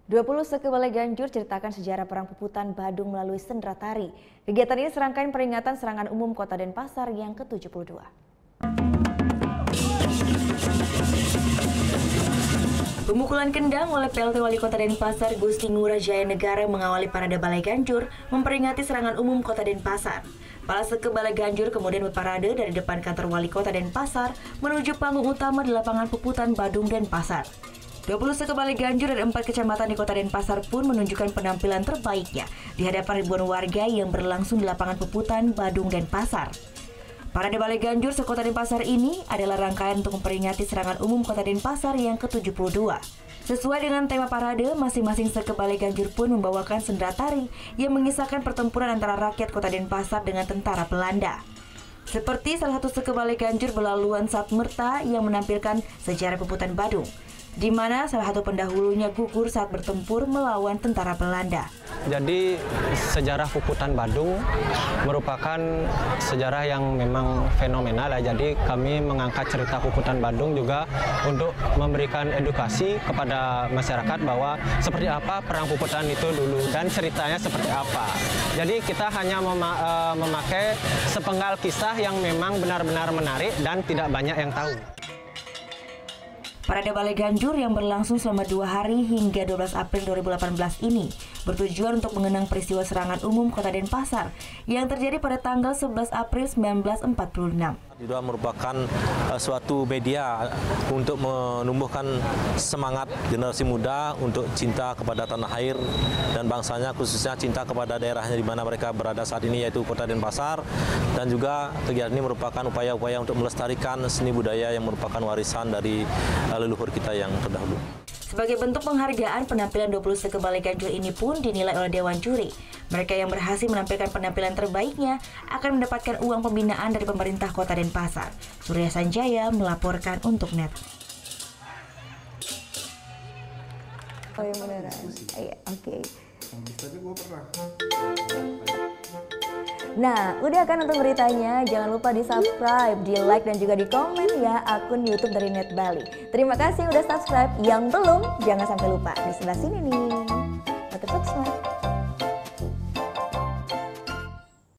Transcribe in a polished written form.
20 Seke Balai Ganjur ceritakan sejarah Perang Puputan Badung melalui sendera tari. Kegiatan ini serangkaian peringatan serangan umum Kota Denpasar yang ke-72. Pemukulan kendang oleh PLT Wali Kota Denpasar Gusti Ngurah Jaya Negara mengawali parade Balai Ganjur memperingati serangan umum Kota Denpasar. Para Seke Balai Ganjur kemudian berparade dari depan kantor Wali Kota Denpasar menuju panggung utama di lapangan Puputan Badung Denpasar. 20 Seke Balai Ganjur dari 4 kecamatan di Kota Denpasar pun menunjukkan penampilan terbaiknya di hadapan ribuan warga yang berlangsung di lapangan Puputan Badung Denpasar. Parade Balai Ganjur se-Kota Denpasar ini adalah rangkaian untuk memperingati serangan umum Kota Denpasar yang ke-72. Sesuai dengan tema parade, masing-masing Seke Balai Ganjur pun membawakan sendera tari yang mengisahkan pertempuran antara rakyat Kota Denpasar dengan tentara Belanda. Seperti salah satu Seke Balai Ganjur Belaluan Satmerta yang menampilkan sejarah Puputan Badung, di mana salah satu pendahulunya gugur saat bertempur melawan tentara Belanda. Jadi sejarah Puputan Badung merupakan sejarah yang memang fenomenal ya. Jadi kami mengangkat cerita Puputan Badung juga untuk memberikan edukasi kepada masyarakat bahwa seperti apa perang Puputan itu dulu dan ceritanya seperti apa. Jadi kita hanya memakai sepenggal kisah yang memang benar-benar menarik dan tidak banyak yang tahu. Parade Balai Ganjur yang berlangsung selama 2 hari hingga 12 April 2018 ini bertujuan untuk mengenang peristiwa serangan umum Kota Denpasar yang terjadi pada tanggal 11 April 1946. Juga merupakan suatu media untuk menumbuhkan semangat generasi muda untuk cinta kepada tanah air dan bangsanya, khususnya cinta kepada daerahnya di mana mereka berada saat ini, yaitu Kota Denpasar. Dan juga kegiatan ini merupakan upaya-upaya untuk melestarikan seni budaya yang merupakan warisan dari leluhur kita yang terdahulu. Sebagai bentuk penghargaan, penampilan 20 Seke Balai Ganjur ini pun dinilai oleh Dewan Juri. Mereka yang berhasil menampilkan penampilan terbaiknya akan mendapatkan uang pembinaan dari pemerintah Kota Denpasar. Surya Sanjaya melaporkan untuk NET. Oh yang beneran? Iya, oke. Nah, udah kan nonton beritanya? Jangan lupa di-subscribe, di-like, dan juga di-komen ya akun YouTube dari Net Bali. Terima kasih udah subscribe. Yang belum, jangan sampai lupa. Di sebelah sini nih. Notif subscribe.